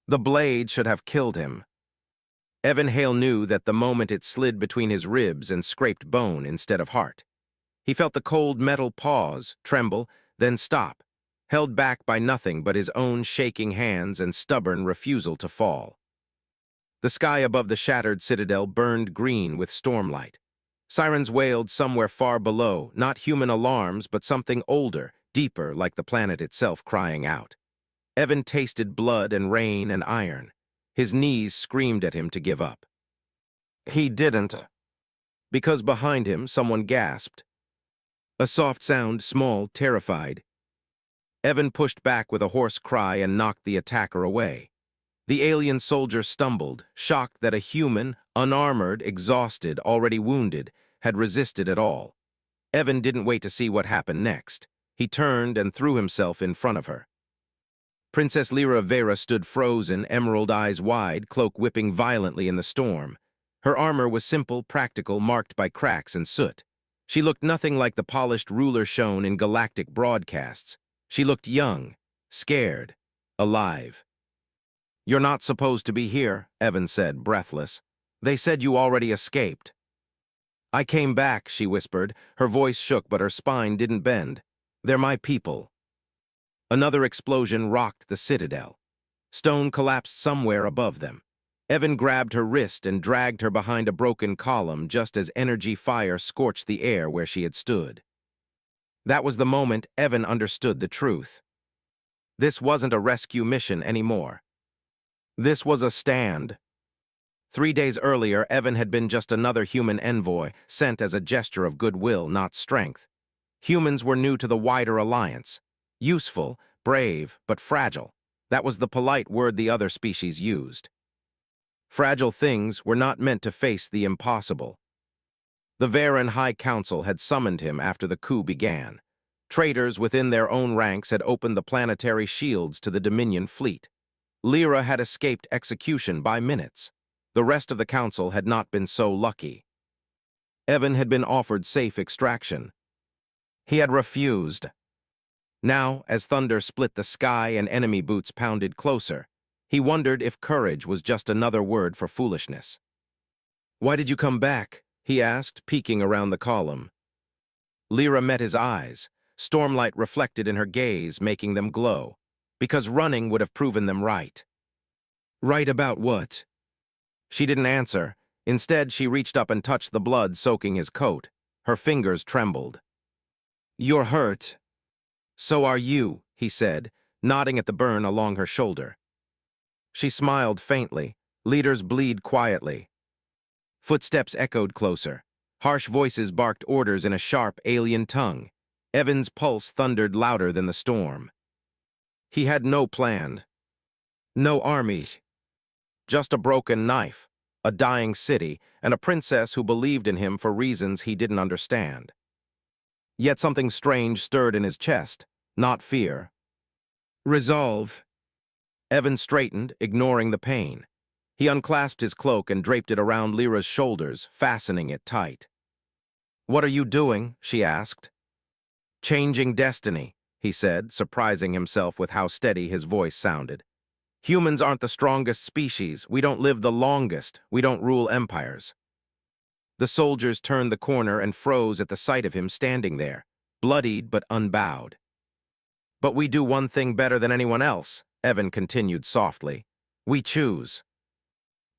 The blade should have killed him. Evan Hale knew that the moment it slid between his ribs and scraped bone instead of heart. He felt the cold metal pause, tremble, then stop, held back by nothing but his own shaking hands and stubborn refusal to fall. The sky above the shattered citadel burned green with stormlight. Sirens wailed somewhere far below, not human alarms, but something older, deeper, like the planet itself crying out. Evan tasted blood and rain and iron. His knees screamed at him to give up. He didn't, because behind him someone gasped. A soft sound, small, terrified. Evan pushed back with a hoarse cry and knocked the attacker away. The alien soldier stumbled, shocked that a human, unarmored, exhausted, already wounded, had resisted at all. Evan didn't wait to see what happened next. He turned and threw himself in front of her. Princess Lyra Vera stood frozen, emerald eyes wide, cloak whipping violently in the storm. Her armor was simple, practical, marked by cracks and soot. She looked nothing like the polished ruler shown in galactic broadcasts. She looked young, scared, alive. "You're not supposed to be here," Evan said, breathless. "They said you already escaped." "I came back," she whispered. Her voice shook, but her spine didn't bend. "They're my people." Another explosion rocked the citadel. Stone collapsed somewhere above them. Evan grabbed her wrist and dragged her behind a broken column just as energy fire scorched the air where she had stood. That was the moment Evan understood the truth. This wasn't a rescue mission anymore. This was a stand. 3 days earlier, Evan had been just another human envoy, sent as a gesture of goodwill, not strength. Humans were new to the wider alliance. Useful, brave, but fragile. That was the polite word the other species used. Fragile things were not meant to face the impossible. The Veran High Council had summoned him after the coup began. Traitors within their own ranks had opened the planetary shields to the Dominion fleet. Lyra had escaped execution by minutes. The rest of the council had not been so lucky. Evan had been offered safe extraction. He had refused. Now, as thunder split the sky and enemy boots pounded closer, he wondered if courage was just another word for foolishness. "Why did you come back?" he asked, peeking around the column. Lyra met his eyes, stormlight reflected in her gaze, making them glow. Because running would have proven them right. "Right about what?" She didn't answer. Instead, she reached up and touched the blood soaking his coat. Her fingers trembled. "You're hurt." "So are you," he said, nodding at the burn along her shoulder. She smiled faintly. Leaders bleed quietly. Footsteps echoed closer. Harsh voices barked orders in a sharp, alien tongue. Evan's pulse thundered louder than the storm. He had no plan. No armies. Just a broken knife, a dying city, and a princess who believed in him for reasons he didn't understand. Yet something strange stirred in his chest, not fear. Resolve. Evan straightened, ignoring the pain. He unclasped his cloak and draped it around Lyra's shoulders, fastening it tight. "What are you doing?" she asked. "Changing destiny," he said, surprising himself with how steady his voice sounded. "Humans aren't the strongest species. We don't live the longest. We don't rule empires." The soldiers turned the corner and froze at the sight of him standing there, bloodied but unbowed. "But we do one thing better than anyone else," Evan continued softly. "We choose."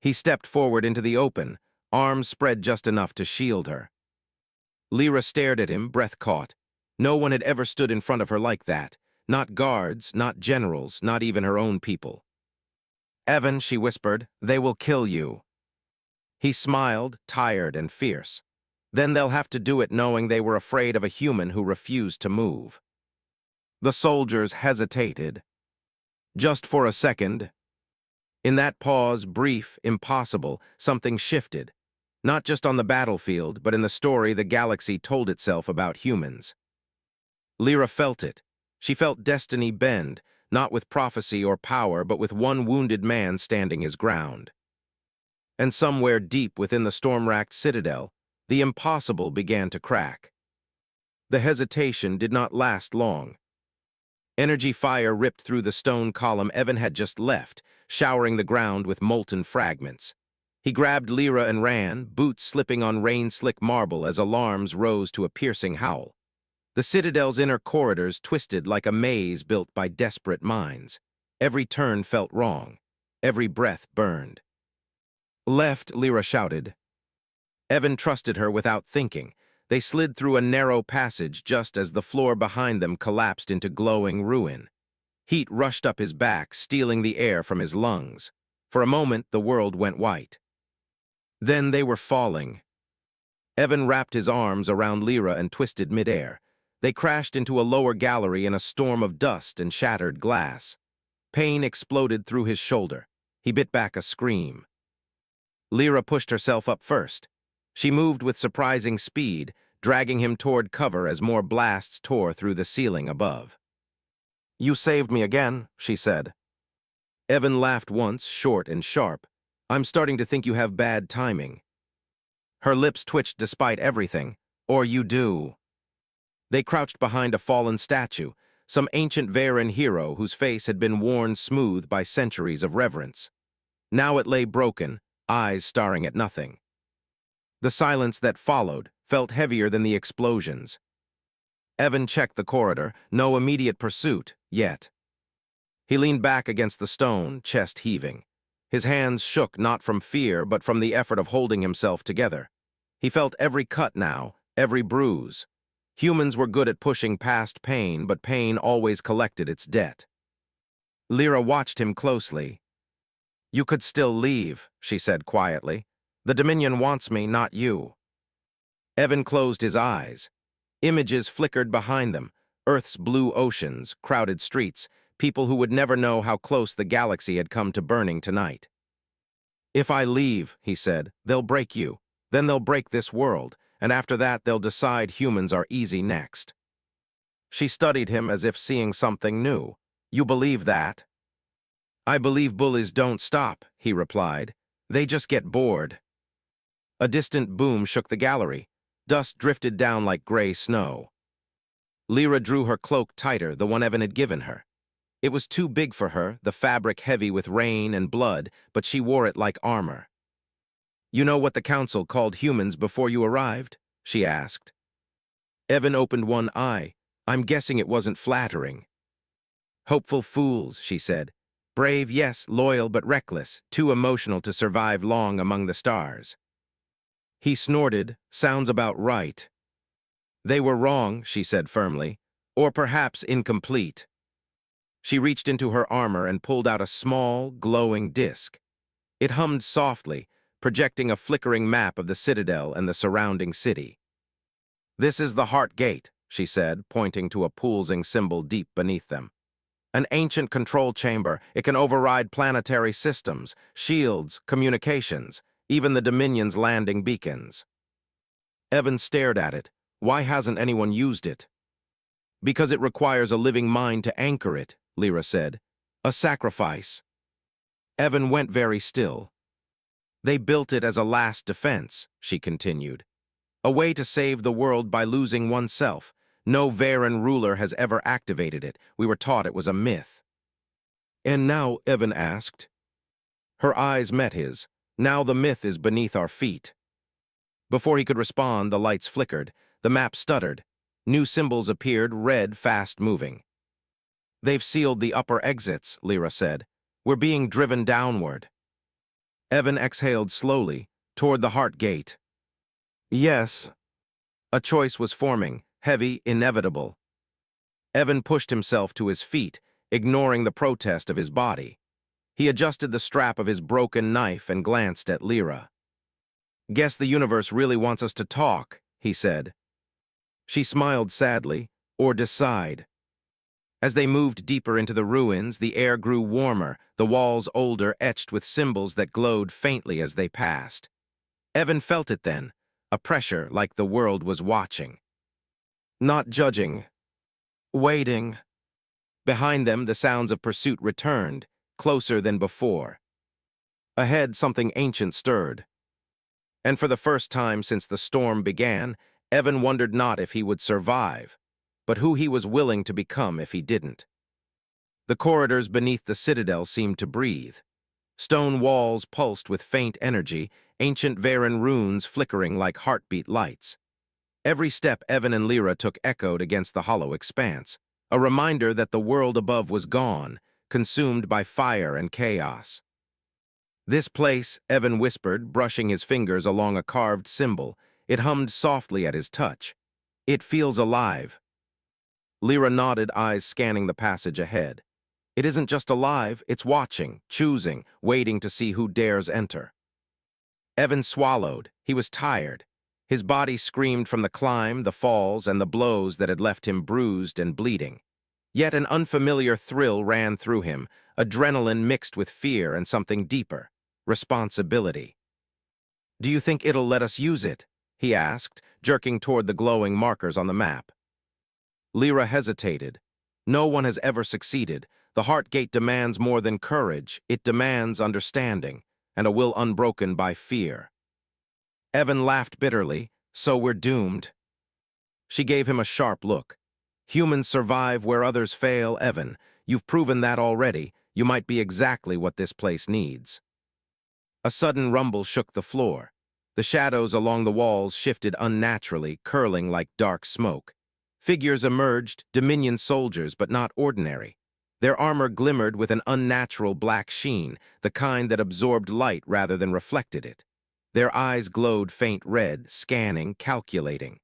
He stepped forward into the open, arms spread just enough to shield her. Lyra stared at him, breath caught. No one had ever stood in front of her like that. Not guards, not generals, not even her own people. "Evan," she whispered, "they will kill you." He smiled, tired and fierce. "Then they'll have to do it knowing they were afraid of a human who refused to move." The soldiers hesitated. Just for a second. In that pause, brief, impossible, something shifted. Not just on the battlefield, but in the story the galaxy told itself about humans. Lyra felt it. She felt destiny bend, not with prophecy or power, but with one wounded man standing his ground. And somewhere deep within the storm-racked citadel, the impossible began to crack. The hesitation did not last long. Energy fire ripped through the stone column Evan had just left, showering the ground with molten fragments. He grabbed Lyra and ran, boots slipping on rain-slick marble as alarms rose to a piercing howl. The Citadel's inner corridors twisted like a maze built by desperate minds. Every turn felt wrong. Every breath burned. "Left," Lyra shouted. Evan trusted her without thinking. They slid through a narrow passage just as the floor behind them collapsed into glowing ruin. Heat rushed up his back, stealing the air from his lungs. For a moment, the world went white. Then they were falling. Evan wrapped his arms around Lyra and twisted midair. They crashed into a lower gallery in a storm of dust and shattered glass. Pain exploded through his shoulder. He bit back a scream. Lyra pushed herself up first. She moved with surprising speed, dragging him toward cover as more blasts tore through the ceiling above. "You saved me again," she said. Evan laughed once, short and sharp. "I'm starting to think you have bad timing." Her lips twitched despite everything. "Or you do." They crouched behind a fallen statue, some ancient Varen hero whose face had been worn smooth by centuries of reverence. Now it lay broken, eyes staring at nothing. The silence that followed felt heavier than the explosions. Evan checked the corridor, no immediate pursuit, yet. He leaned back against the stone, chest heaving. His hands shook not from fear, but from the effort of holding himself together. He felt every cut now, every bruise. Humans were good at pushing past pain, but pain always collected its debt. Lyra watched him closely. "You could still leave," she said quietly. "The Dominion wants me, not you." Evan closed his eyes. Images flickered behind them, Earth's blue oceans, crowded streets, people who would never know how close the galaxy had come to burning tonight. "If I leave," he said, "they'll break you. Then they'll break this world, and after that they'll decide humans are easy next." She studied him as if seeing something new. "You believe that?" "I believe bullies don't stop," he replied. "They just get bored." A distant boom shook the gallery. Dust drifted down like gray snow. Lyra drew her cloak tighter, the one Evan had given her. It was too big for her, the fabric heavy with rain and blood, but she wore it like armor. "You know what the Council called humans before you arrived?" she asked. Evan opened one eye. "I'm guessing it wasn't flattering." "Hopeful fools," she said. "Brave, yes, loyal but reckless, too emotional to survive long among the stars." He snorted. "Sounds about right." "They were wrong," she said firmly, "or perhaps incomplete." She reached into her armor and pulled out a small, glowing disk. It hummed softly, projecting a flickering map of the Citadel and the surrounding city. "This is the Heart Gate," she said, pointing to a pulsing symbol deep beneath them. "An ancient control chamber. It can override planetary systems, shields, communications, even the Dominion's landing beacons." Evan stared at it. "Why hasn't anyone used it?" "Because it requires a living mind to anchor it," Lyra said. "A sacrifice." Evan went very still. "They built it as a last defense," she continued. "A way to save the world by losing oneself. No Varen ruler has ever activated it. We were taught it was a myth." "And now," Evan asked. Her eyes met his. "Now the myth is beneath our feet." Before he could respond, the lights flickered. The map stuttered. New symbols appeared, red, fast-moving. "They've sealed the upper exits," Lyra said. "We're being driven downward." Evan exhaled slowly, toward the Heart Gate. "Yes." A choice was forming, heavy, inevitable. Evan pushed himself to his feet, ignoring the protest of his body. He adjusted the strap of his broken knife and glanced at Lyra. "Guess the universe really wants us to talk," he said. She smiled sadly, or decide. As they moved deeper into the ruins, the air grew warmer, the walls older, etched with symbols that glowed faintly as they passed. Evan felt it then, a pressure like the world was watching. Not judging. Waiting. Behind them, the sounds of pursuit returned, closer than before. Ahead, something ancient stirred. And for the first time since the storm began, Evan wondered not if he would survive, but who he was willing to become if he didn't. The corridors beneath the Citadel seemed to breathe. Stone walls pulsed with faint energy, ancient Varen runes flickering like heartbeat lights. Every step Evan and Lyra took echoed against the hollow expanse, a reminder that the world above was gone, consumed by fire and chaos. "This place," Evan whispered, brushing his fingers along a carved symbol. It hummed softly at his touch. "It feels alive." Lyra nodded, eyes scanning the passage ahead. "It isn't just alive, it's watching, choosing, waiting to see who dares enter." Evan swallowed. He was tired. His body screamed from the climb, the falls, and the blows that had left him bruised and bleeding. Yet an unfamiliar thrill ran through him, adrenaline mixed with fear and something deeper: responsibility. "Do you think it'll let us use it?" he asked, jerking toward the glowing markers on the map. Lyra hesitated. "No one has ever succeeded. The Heartgate demands more than courage. It demands understanding, and a will unbroken by fear." Evan laughed bitterly. "So we're doomed." She gave him a sharp look. "Humans survive where others fail, Evan. You've proven that already. You might be exactly what this place needs." A sudden rumble shook the floor. The shadows along the walls shifted unnaturally, curling like dark smoke. Figures emerged, Dominion soldiers, but not ordinary. Their armor glimmered with an unnatural black sheen, the kind that absorbed light rather than reflected it. Their eyes glowed faint red, scanning, calculating.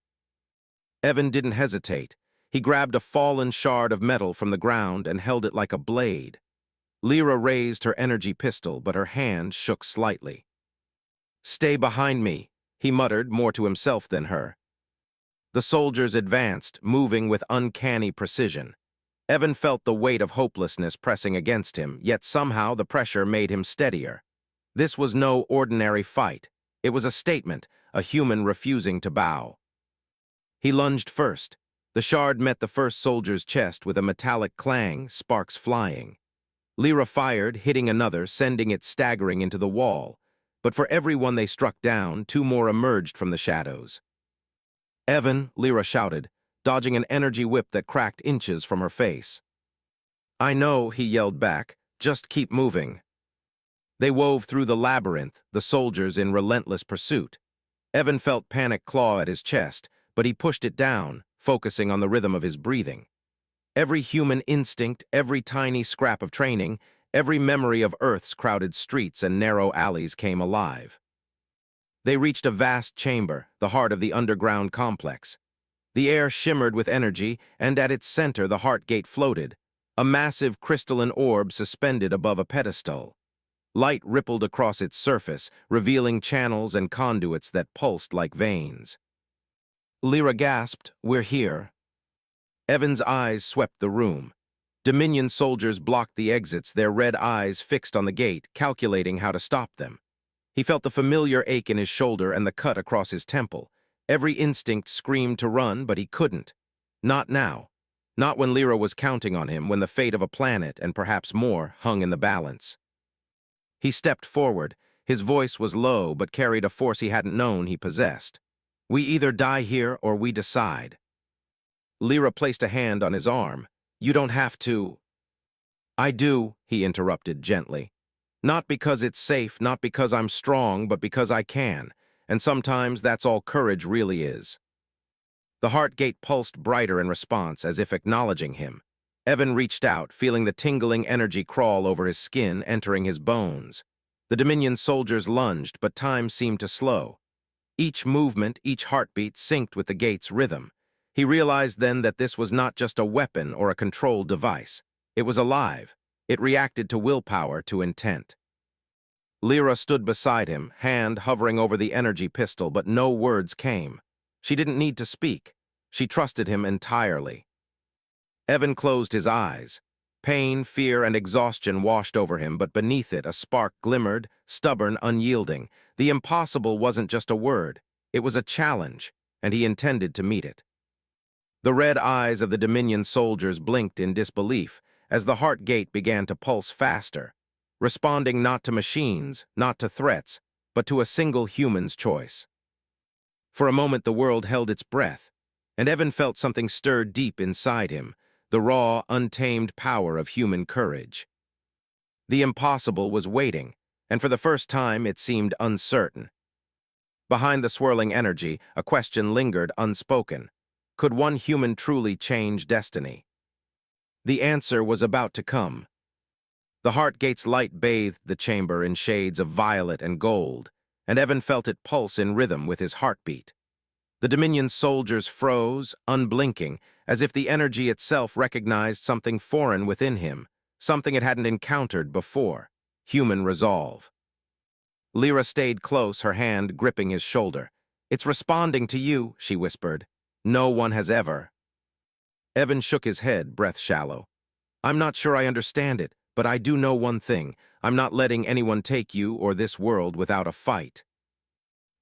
Evan didn't hesitate. He grabbed a fallen shard of metal from the ground and held it like a blade. Lyra raised her energy pistol, but her hand shook slightly. "Stay behind me," he muttered, more to himself than her. The soldiers advanced, moving with uncanny precision. Evan felt the weight of hopelessness pressing against him, yet somehow the pressure made him steadier. This was no ordinary fight. It was a statement, a human refusing to bow. He lunged first. The shard met the first soldier's chest with a metallic clang, sparks flying. Lyra fired, hitting another, sending it staggering into the wall. But for every one they struck down, two more emerged from the shadows. "Evan," Lyra shouted, dodging an energy whip that cracked inches from her face. "I know," he yelled back. "Just keep moving." They wove through the labyrinth, the soldiers in relentless pursuit. Evan felt panic claw at his chest, but he pushed it down, focusing on the rhythm of his breathing. Every human instinct, every tiny scrap of training, every memory of Earth's crowded streets and narrow alleys came alive. They reached a vast chamber, the heart of the underground complex. The air shimmered with energy, and at its center the Heartgate floated, a massive crystalline orb suspended above a pedestal. Light rippled across its surface, revealing channels and conduits that pulsed like veins. Lyra gasped, "We're here." Evan's eyes swept the room. Dominion soldiers blocked the exits, their red eyes fixed on the gate, calculating how to stop them. He felt the familiar ache in his shoulder and the cut across his temple. Every instinct screamed to run, but he couldn't. Not now. Not when Lyra was counting on him, when the fate of a planet, and perhaps more, hung in the balance. He stepped forward. His voice was low, but carried a force he hadn't known he possessed. "We either die here or we decide." Lyra placed a hand on his arm. "You don't have to." "I do," he interrupted gently. "Not because it's safe, not because I'm strong, but because I can. And sometimes that's all courage really is." The Heartgate pulsed brighter in response, as if acknowledging him. Evan reached out, feeling the tingling energy crawl over his skin, entering his bones. The Dominion soldiers lunged, but time seemed to slow. Each movement, each heartbeat synced with the gate's rhythm. He realized then that this was not just a weapon or a controlled device. It was alive. It reacted to willpower, to intent. Lyra stood beside him, hand hovering over the energy pistol, but no words came. She didn't need to speak. She trusted him entirely. Evan closed his eyes. Pain, fear, and exhaustion washed over him, but beneath it a spark glimmered, stubborn, unyielding. The impossible wasn't just a word. It was a challenge, and he intended to meet it. The red eyes of the Dominion soldiers blinked in disbelief as the Heartgate began to pulse faster, responding not to machines, not to threats, but to a single human's choice. For a moment the world held its breath, and Evan felt something stir deep inside him, the raw, untamed power of human courage. The impossible was waiting, and for the first time it seemed uncertain. Behind the swirling energy, a question lingered unspoken. Could one human truly change destiny? The answer was about to come. The Heartgate's light bathed the chamber in shades of violet and gold, and Evan felt it pulse in rhythm with his heartbeat. The Dominion soldiers froze, unblinking, as if the energy itself recognized something foreign within him, something it hadn't encountered before: human resolve. Lyra stayed close, her hand gripping his shoulder. "It's responding to you," she whispered. "No one has ever." Evan shook his head, breath shallow. "I'm not sure I understand it, but I do know one thing. I'm not letting anyone take you or this world without a fight."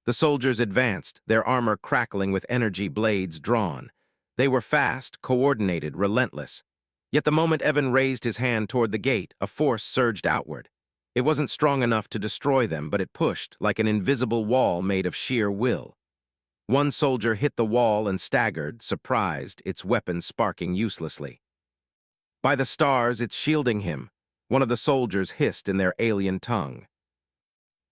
The soldiers advanced, their armor crackling with energy blades drawn. They were fast, coordinated, relentless. Yet the moment Evan raised his hand toward the gate, a force surged outward. It wasn't strong enough to destroy them, but it pushed, like an invisible wall made of sheer will. One soldier hit the wall and staggered, surprised, its weapon sparking uselessly. "By the stars, it's shielding him," one of the soldiers hissed in their alien tongue.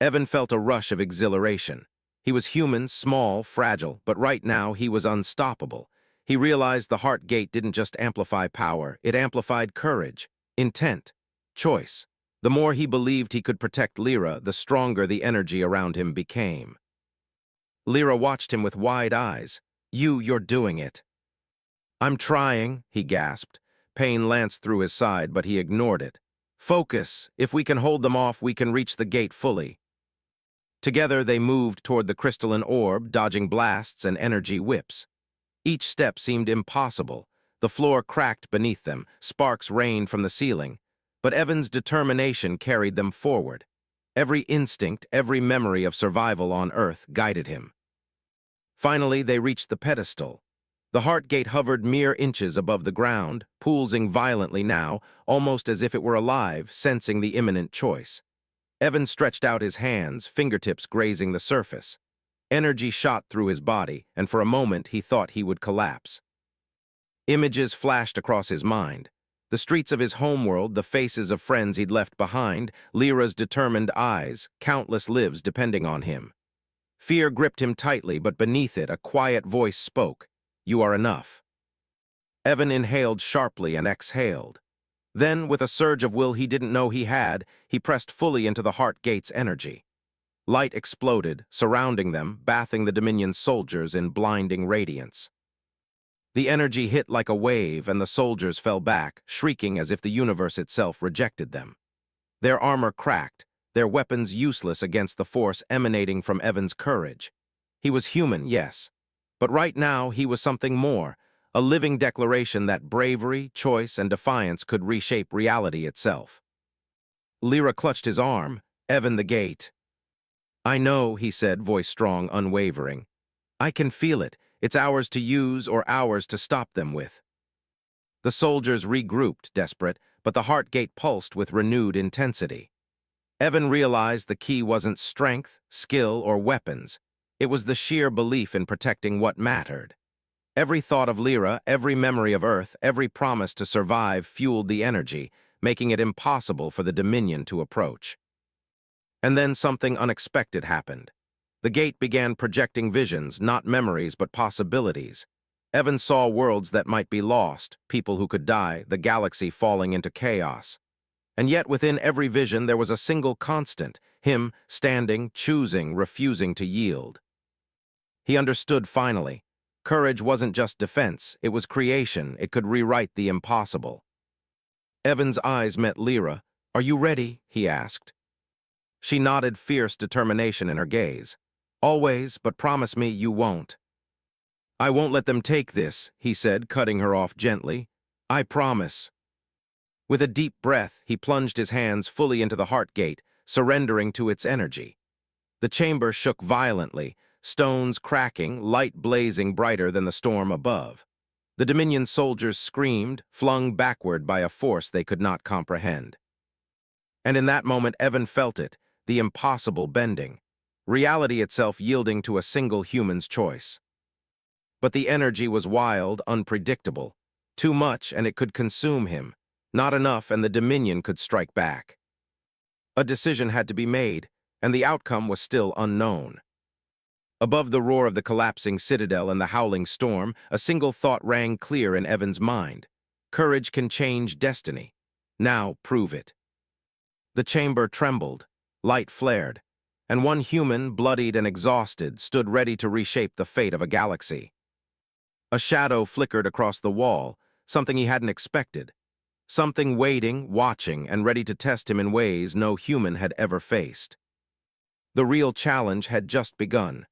Evan felt a rush of exhilaration. He was human, small, fragile, but right now he was unstoppable. He realized the heart gate didn't just amplify power, it amplified courage, intent, choice. The more he believed he could protect Lyra, the stronger the energy around him became. Lyra watched him with wide eyes. You're doing it." "I'm trying," he gasped. Pain lanced through his side, but he ignored it. "Focus. If we can hold them off, we can reach the gate fully." Together they moved toward the crystalline orb, dodging blasts and energy whips. Each step seemed impossible. The floor cracked beneath them, sparks rained from the ceiling. But Evan's determination carried them forward. Every instinct, every memory of survival on Earth guided him. Finally, they reached the pedestal. The heart gate hovered mere inches above the ground, pulsing violently now, almost as if it were alive, sensing the imminent choice. Evan stretched out his hands, fingertips grazing the surface. Energy shot through his body, and for a moment he thought he would collapse. Images flashed across his mind. The streets of his homeworld, the faces of friends he'd left behind, Lyra's determined eyes, countless lives depending on him. Fear gripped him tightly, but beneath it a quiet voice spoke. "You are enough." Evan inhaled sharply and exhaled. Then, with a surge of will he didn't know he had, he pressed fully into the heart gate's energy. Light exploded, surrounding them, bathing the Dominion soldiers in blinding radiance. The energy hit like a wave, and the soldiers fell back, shrieking as if the universe itself rejected them. Their armor cracked, their weapons useless against the force emanating from Evan's courage. He was human, yes, but right now he was something more, a living declaration that bravery, choice, and defiance could reshape reality itself. Lyra clutched his arm. "Evan, the gate." "I know," he said, voice strong, unwavering. "I can feel it. It's ours to use or ours to stop them with." The soldiers regrouped, desperate, but the heart gate pulsed with renewed intensity. Evan realized the key wasn't strength, skill, or weapons. It was the sheer belief in protecting what mattered. Every thought of Lyra, every memory of Earth, every promise to survive fueled the energy, making it impossible for the Dominion to approach. And then something unexpected happened. The gate began projecting visions, not memories but possibilities. Evan saw worlds that might be lost, people who could die, the galaxy falling into chaos. And yet within every vision there was a single constant, him standing, choosing, refusing to yield. He understood finally. Courage wasn't just defense, it was creation, it could rewrite the impossible. Evan's eyes met Lyra. "Are you ready?" he asked. She nodded, fierce determination in her gaze. "Always, but promise me you won't." "I won't let them take this," he said, cutting her off gently. "I promise." With a deep breath, he plunged his hands fully into the heart gate, surrendering to its energy. The chamber shook violently, stones cracking, light blazing brighter than the storm above. The Dominion soldiers screamed, flung backward by a force they could not comprehend. And in that moment Evan felt it, the impossible bending, reality itself yielding to a single human's choice. But the energy was wild, unpredictable. Too much and it could consume him. Not enough and the Dominion could strike back. A decision had to be made, and the outcome was still unknown. Above the roar of the collapsing citadel and the howling storm, a single thought rang clear in Evan's mind. Courage can change destiny. Now prove it. The chamber trembled, light flared, and one human, bloodied and exhausted, stood ready to reshape the fate of a galaxy. A shadow flickered across the wall, something he hadn't expected. Something waiting, watching, and ready to test him in ways no human had ever faced. The real challenge had just begun.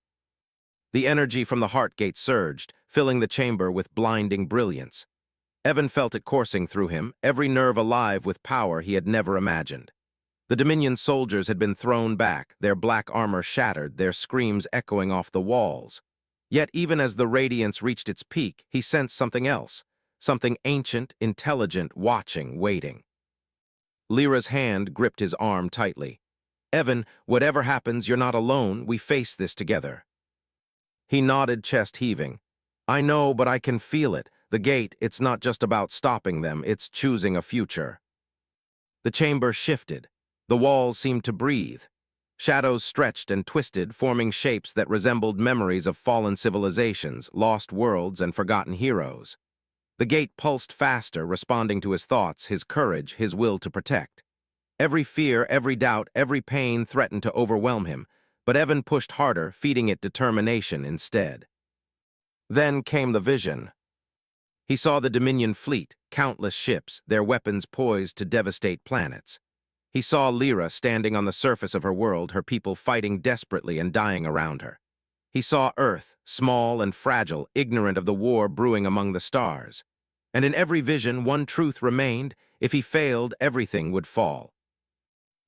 The energy from the heart gate surged, filling the chamber with blinding brilliance. Evan felt it coursing through him, every nerve alive with power he had never imagined. The Dominion soldiers had been thrown back, their black armor shattered, their screams echoing off the walls. Yet even as the radiance reached its peak, he sensed something else, something ancient, intelligent, watching, waiting. Lyra's hand gripped his arm tightly. "Evan, whatever happens, you're not alone. We face this together." He nodded, chest heaving. "I know, but I can feel it. The gate, it's not just about stopping them, it's choosing a future." The chamber shifted. The walls seemed to breathe. Shadows stretched and twisted, forming shapes that resembled memories of fallen civilizations, lost worlds, and forgotten heroes. The gate pulsed faster, responding to his thoughts, his courage, his will to protect. Every fear, every doubt, every pain threatened to overwhelm him, but Evan pushed harder, feeding it determination instead. Then came the vision. He saw the Dominion fleet, countless ships, their weapons poised to devastate planets. He saw Lyra standing on the surface of her world, her people fighting desperately and dying around her. He saw Earth, small and fragile, ignorant of the war brewing among the stars. And in every vision, one truth remained: if he failed, everything would fall.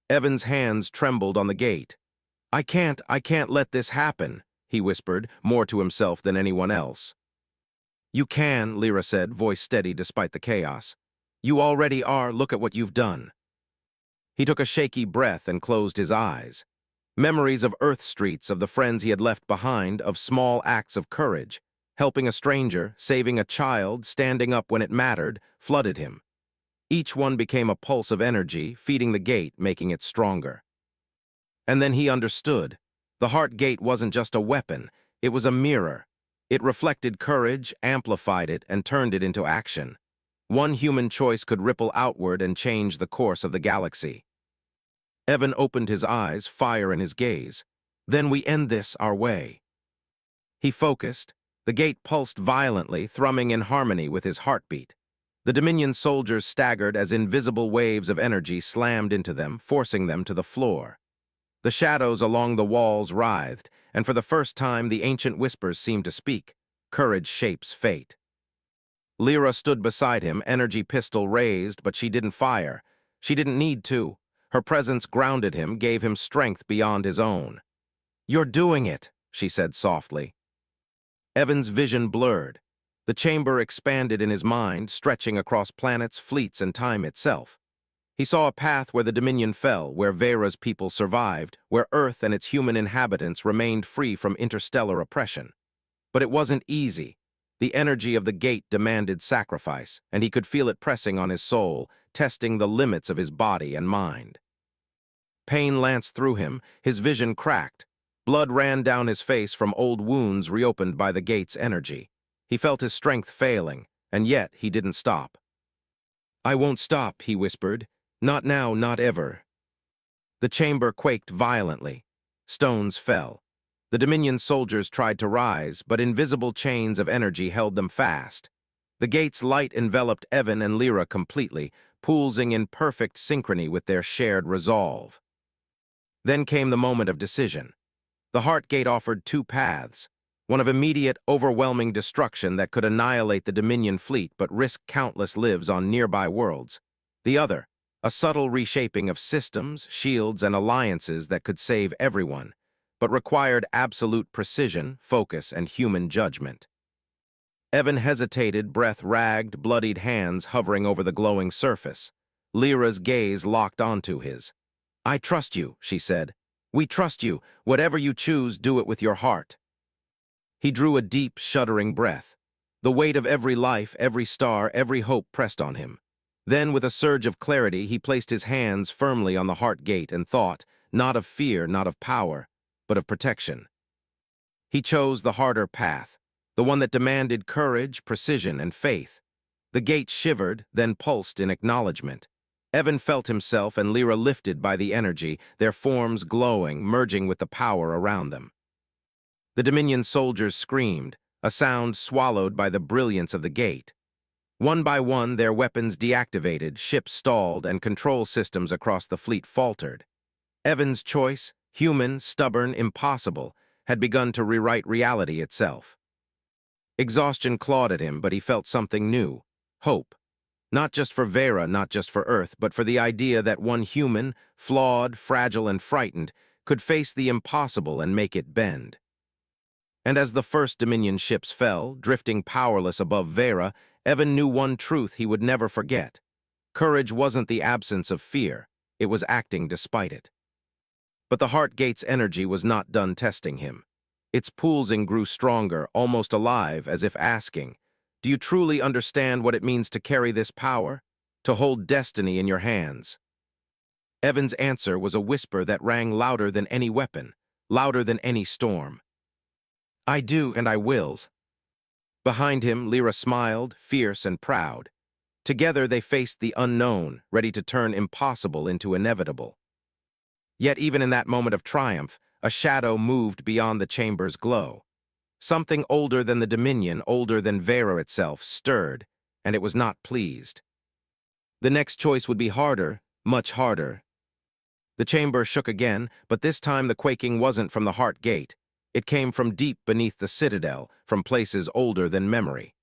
Evan's hands trembled on the gate. I can't let this happen," he whispered, more to himself than anyone else. "You can," Lyra said, voice steady despite the chaos. "You already are. Look at what you've done." He took a shaky breath and closed his eyes. Memories of Earth streets, of the friends he had left behind, of small acts of courage, helping a stranger, saving a child, standing up when it mattered, flooded him. Each one became a pulse of energy, feeding the gate, making it stronger. And then he understood. The heart gate wasn't just a weapon, it was a mirror. It reflected courage, amplified it, and turned it into action. One human choice could ripple outward and change the course of the galaxy. Evan opened his eyes, fire in his gaze. "Then we end this our way." He focused. The gate pulsed violently, thrumming in harmony with his heartbeat. The Dominion soldiers staggered as invisible waves of energy slammed into them, forcing them to the floor. The shadows along the walls writhed, and for the first time the ancient whispers seemed to speak. Courage shapes fate. Lyra stood beside him, energy pistol raised, but she didn't fire. She didn't need to. Her presence grounded him, gave him strength beyond his own. "You're doing it," she said softly. Evan's vision blurred. The chamber expanded in his mind, stretching across planets, fleets, and time itself. He saw a path where the Dominion fell, where Vera's people survived, where Earth and its human inhabitants remained free from interstellar oppression. But it wasn't easy. The energy of the gate demanded sacrifice, and he could feel it pressing on his soul, testing the limits of his body and mind. Pain lanced through him, his vision cracked. Blood ran down his face from old wounds reopened by the gate's energy. He felt his strength failing, and yet he didn't stop. "I won't stop," he whispered. "Not now, not ever." The chamber quaked violently. Stones fell. The Dominion soldiers tried to rise, but invisible chains of energy held them fast. The gate's light enveloped Evan and Lyra completely, pulsing in perfect synchrony with their shared resolve. Then came the moment of decision. The heart gate offered two paths, one of immediate, overwhelming destruction that could annihilate the Dominion fleet but risk countless lives on nearby worlds. The other, a subtle reshaping of systems, shields, and alliances that could save everyone, but required absolute precision, focus, and human judgment. Evan hesitated, breath ragged, bloodied hands hovering over the glowing surface. Lyra's gaze locked onto his. "I trust you," she said. "We trust you. Whatever you choose, do it with your heart." He drew a deep, shuddering breath. The weight of every life, every star, every hope pressed on him. Then, with a surge of clarity, he placed his hands firmly on the heart gate and thought, not of fear, not of power, but of protection. He chose the harder path, the one that demanded courage, precision, and faith. The gate shivered, then pulsed in acknowledgement. Evan felt himself and Lyra lifted by the energy, their forms glowing, merging with the power around them. The Dominion soldiers screamed, a sound swallowed by the brilliance of the gate. One by one, their weapons deactivated, ships stalled, and control systems across the fleet faltered. Evan's choice, human, stubborn, impossible, had begun to rewrite reality itself. Exhaustion clawed at him, but he felt something new. Hope. Not just for Vera, not just for Earth, but for the idea that one human, flawed, fragile, and frightened, could face the impossible and make it bend. And as the first Dominion ships fell, drifting powerless above Vera, Evan knew one truth he would never forget. Courage wasn't the absence of fear, it was acting despite it. But the Heart Gate's energy was not done testing him. Its pulsing grew stronger, almost alive, as if asking, "Do you truly understand what it means to carry this power? To hold destiny in your hands?" Evan's answer was a whisper that rang louder than any weapon, louder than any storm. "I do, and I will." Behind him, Lyra smiled, fierce and proud. Together they faced the unknown, ready to turn impossible into inevitable. Yet even in that moment of triumph, a shadow moved beyond the chamber's glow. Something older than the Dominion, older than Vera itself, stirred, and it was not pleased. The next choice would be harder, much harder. The chamber shook again, but this time the quaking wasn't from the Heart Gate. It came from deep beneath the citadel, from places older than memory.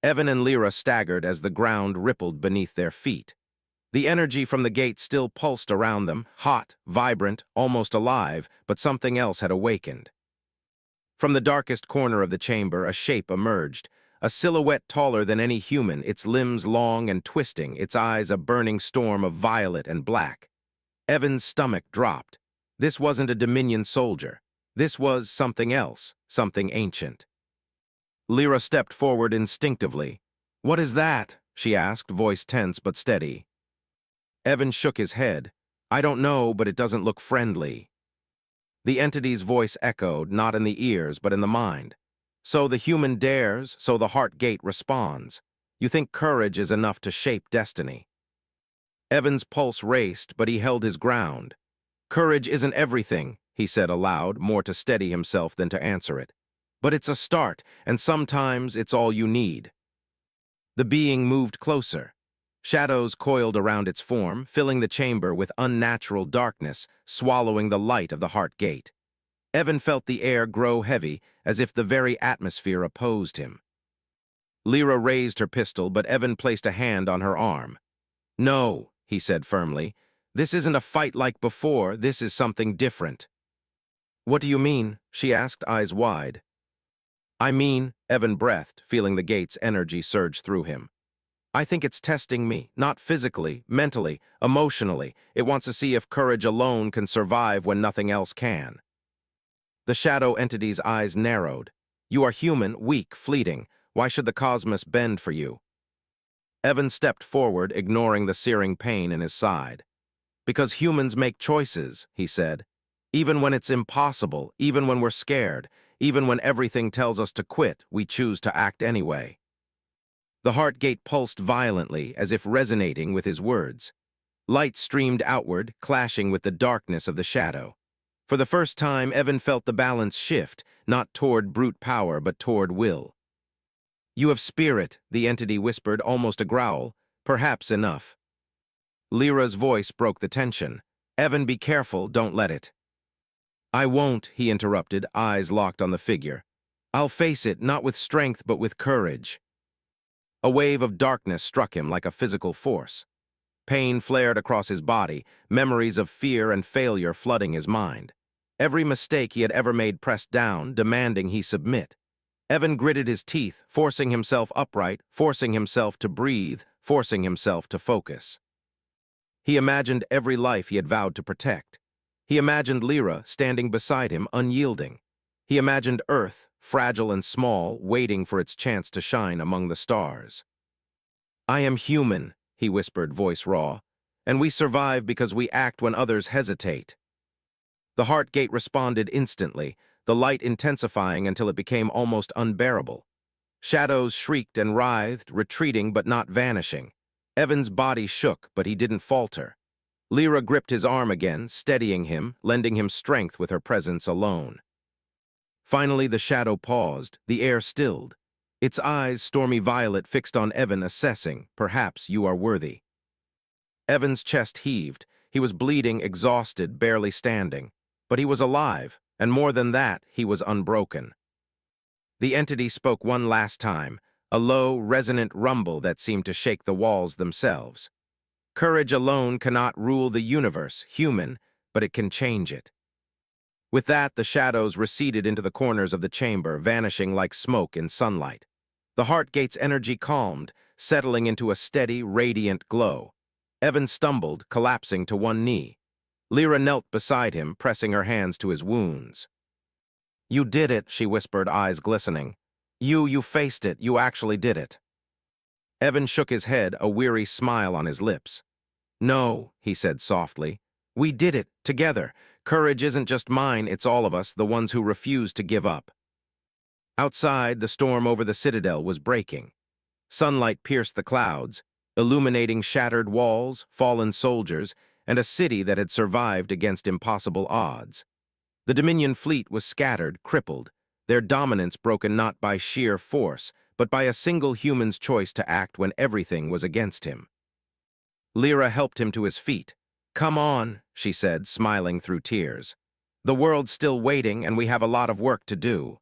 Evan and Lyra staggered as the ground rippled beneath their feet. The energy from the gate still pulsed around them, hot, vibrant, almost alive, but something else had awakened. From the darkest corner of the chamber, a shape emerged, a silhouette taller than any human, its limbs long and twisting, its eyes a burning storm of violet and black. Evan's stomach dropped. This wasn't a Dominion soldier. This was something else, something ancient. Lyra stepped forward instinctively. "What is that?" she asked, voice tense but steady. Evan shook his head. "I don't know, but it doesn't look friendly." The entity's voice echoed, not in the ears, but in the mind. "So the human dares, so the Heart Gate responds. You think courage is enough to shape destiny." Evan's pulse raced, but he held his ground. "Courage isn't everything," he said aloud, more to steady himself than to answer it. "But it's a start, and sometimes it's all you need." The being moved closer. Shadows coiled around its form, filling the chamber with unnatural darkness, swallowing the light of the Heart Gate. Evan felt the air grow heavy, as if the very atmosphere opposed him. Lyra raised her pistol, but Evan placed a hand on her arm. "No," he said firmly. "This isn't a fight like before, this is something different." "What do you mean?" she asked, eyes wide. "I mean," Evan breathed, feeling the gate's energy surge through him. "I think it's testing me, not physically, mentally, emotionally. It wants to see if courage alone can survive when nothing else can." The shadow entity's eyes narrowed. "You are human, weak, fleeting. Why should the cosmos bend for you?" Evan stepped forward, ignoring the searing pain in his side. "Because humans make choices," he said. "Even when it's impossible, even when we're scared, even when everything tells us to quit, we choose to act anyway." The Heart Gate pulsed violently, as if resonating with his words. Light streamed outward, clashing with the darkness of the shadow. For the first time, Evan felt the balance shift, not toward brute power, but toward will. "You have spirit," the entity whispered, almost a growl. "Perhaps enough." Lyra's voice broke the tension. "Evan, be careful, don't let it." "I won't," he interrupted, eyes locked on the figure. "I'll face it, not with strength, but with courage." A wave of darkness struck him like a physical force. Pain flared across his body, memories of fear and failure flooding his mind. Every mistake he had ever made pressed down, demanding he submit. Evan gritted his teeth, forcing himself upright, forcing himself to breathe, forcing himself to focus. He imagined every life he had vowed to protect. He imagined Lyra standing beside him, unyielding. He imagined Earth, fragile and small, waiting for its chance to shine among the stars. "I am human," he whispered, voice raw. And we survive because we act when others hesitate. The heart gate responded instantly, the light intensifying until it became almost unbearable. Shadows shrieked and writhed, retreating but not vanishing. Evan's body shook, but he didn't falter. Lyra gripped his arm again, steadying him, lending him strength with her presence alone. Finally, the shadow paused, the air stilled. Its eyes, stormy violet, fixed on Evan, assessing, perhaps you are worthy. Evan's chest heaved. He was bleeding, exhausted, barely standing. But he was alive, and more than that, he was unbroken. The entity spoke one last time, a low, resonant rumble that seemed to shake the walls themselves. Courage alone cannot rule the universe, human, but it can change it. With that, the shadows receded into the corners of the chamber, vanishing like smoke in sunlight. The heart gate's energy calmed, settling into a steady, radiant glow. Evan stumbled, collapsing to one knee. Lyra knelt beside him, pressing her hands to his wounds. You did it, she whispered, eyes glistening. You faced it, you actually did it. Evan shook his head, a weary smile on his lips. No, he said softly. We did it, together. Courage isn't just mine, it's all of us, the ones who refuse to give up. Outside, the storm over the citadel was breaking. Sunlight pierced the clouds, illuminating shattered walls, fallen soldiers, and a city that had survived against impossible odds. The Dominion fleet was scattered, crippled, their dominance broken not by sheer force, but by a single human's choice to act when everything was against him. Lyra helped him to his feet. Come on, she said, smiling through tears. The world's still waiting, and we have a lot of work to do.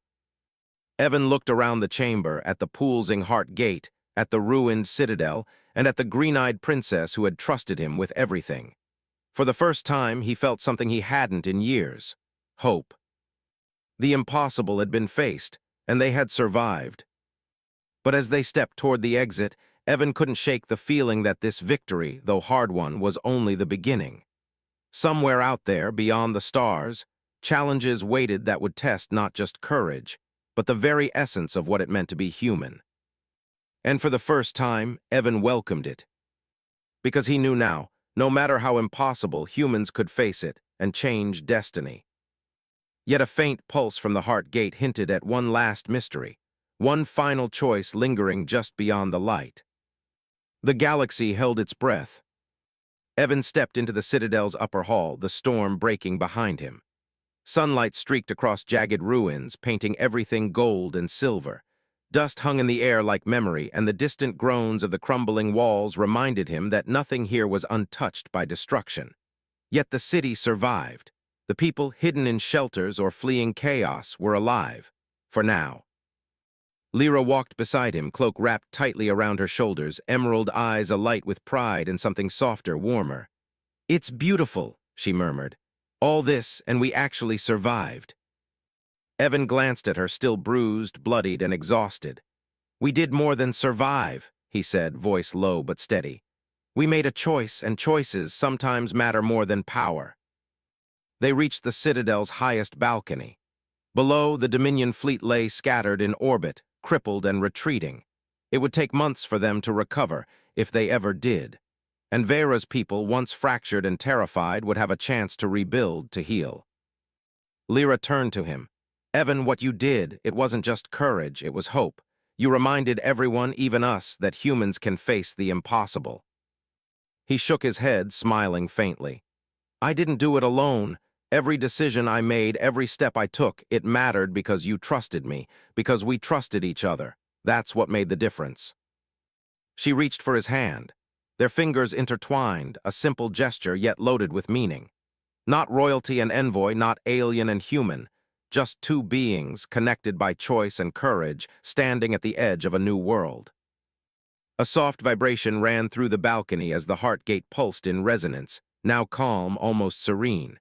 Evan looked around the chamber, at the pulsing heart gate, at the ruined citadel, and at the green-eyed princess who had trusted him with everything. For the first time, he felt something he hadn't in years: hope. The impossible had been faced, and they had survived. But as they stepped toward the exit, Evan couldn't shake the feeling that this victory, though hard one, was only the beginning. Somewhere out there, beyond the stars, challenges waited that would test not just courage, but the very essence of what it meant to be human. And for the first time, Evan welcomed it. Because he knew now, no matter how impossible, humans could face it and change destiny. Yet a faint pulse from the heart gate hinted at one last mystery, one final choice lingering just beyond the light. The galaxy held its breath. Evan stepped into the citadel's upper hall, the storm breaking behind him. Sunlight streaked across jagged ruins, painting everything gold and silver. Dust hung in the air like memory, and the distant groans of the crumbling walls reminded him that nothing here was untouched by destruction. Yet the city survived. The people hidden in shelters or fleeing chaos were alive, for now. Lyra walked beside him, cloak wrapped tightly around her shoulders, emerald eyes alight with pride and something softer, warmer. It's beautiful, she murmured. All this, and we actually survived. Evan glanced at her, still bruised, bloodied, and exhausted. We did more than survive, he said, voice low but steady. We made a choice, and choices sometimes matter more than power. They reached the citadel's highest balcony. Below, the Dominion fleet lay scattered in orbit, crippled and retreating. It would take months for them to recover, if they ever did. And Vera's people, once fractured and terrified, would have a chance to rebuild, to heal. Lyra turned to him. Evan, what you did, it wasn't just courage, it was hope. You reminded everyone, even us, that humans can face the impossible. He shook his head, smiling faintly. I didn't do it alone. Every decision I made, every step I took, it mattered because you trusted me, because we trusted each other. That's what made the difference. She reached for his hand. Their fingers intertwined, a simple gesture yet loaded with meaning. Not royalty and envoy, not alien and human. Just two beings, connected by choice and courage, standing at the edge of a new world. A soft vibration ran through the balcony as the heart gate pulsed in resonance, now calm, almost serene.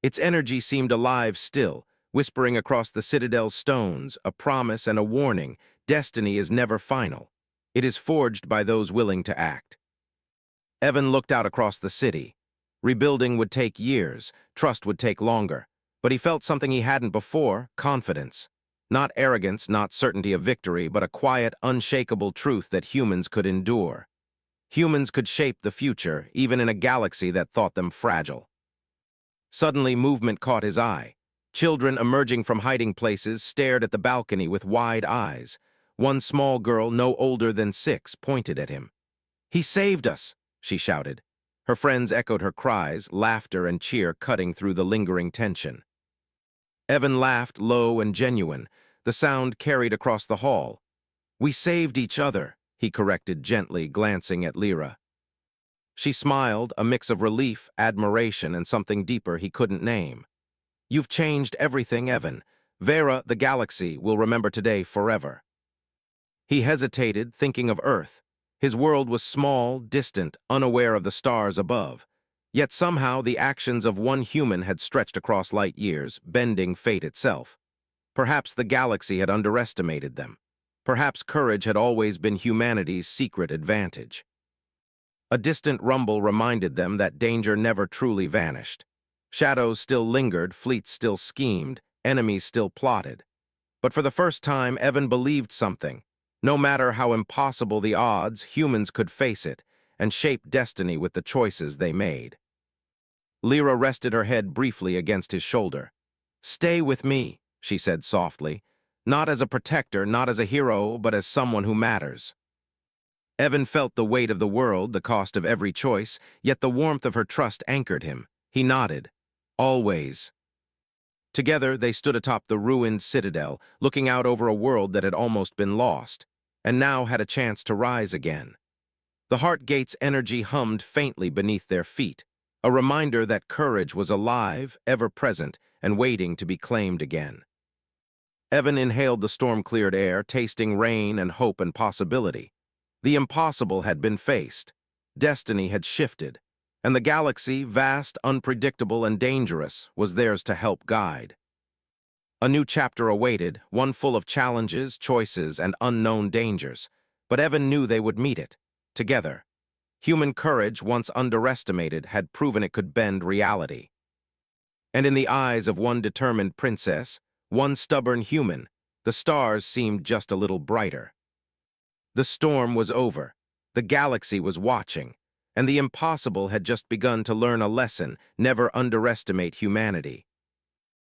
Its energy seemed alive still, whispering across the citadel's stones, a promise and a warning. Destiny is never final. It is forged by those willing to act. Evan looked out across the city. Rebuilding would take years, trust would take longer. But he felt something he hadn't before: confidence. Not arrogance, not certainty of victory, but a quiet, unshakable truth that humans could endure. Humans could shape the future, even in a galaxy that thought them fragile. Suddenly, movement caught his eye. Children emerging from hiding places stared at the balcony with wide eyes. One small girl, no older than 6, pointed at him. "He saved us!" she shouted. Her friends echoed her cries, laughter and cheer cutting through the lingering tension. Evan laughed, low and genuine. The sound carried across the hall. "We saved each other," he corrected gently, glancing at Lyra. She smiled, a mix of relief, admiration, and something deeper he couldn't name. "You've changed everything, Evan. Vera, the galaxy, will remember today forever." He hesitated, thinking of Earth. His world was small, distant, unaware of the stars above. Yet somehow the actions of one human had stretched across light years, bending fate itself. Perhaps the galaxy had underestimated them. Perhaps courage had always been humanity's secret advantage. A distant rumble reminded them that danger never truly vanished. Shadows still lingered, fleets still schemed, enemies still plotted. But for the first time, Evan believed something. No matter how impossible the odds, humans could face it and shape destiny with the choices they made. Lyra rested her head briefly against his shoulder. "Stay with me," she said softly. "Not as a protector, not as a hero, but as someone who matters." Evan felt the weight of the world, the cost of every choice, yet the warmth of her trust anchored him. He nodded. "Always." Together, they stood atop the ruined citadel, looking out over a world that had almost been lost, and now had a chance to rise again. The Heartgate's energy hummed faintly beneath their feet, a reminder that courage was alive, ever present, and waiting to be claimed again. Evan inhaled the storm-cleared air, tasting rain and hope and possibility. The impossible had been faced. Destiny had shifted, and the galaxy, vast, unpredictable, and dangerous, was theirs to help guide. A new chapter awaited, one full of challenges, choices, and unknown dangers, but Evan knew they would meet it, together. Human courage, once underestimated, had proven it could bend reality. And in the eyes of one determined princess, one stubborn human, the stars seemed just a little brighter. The storm was over. The galaxy was watching, and the impossible had just begun to learn a lesson: never underestimate humanity.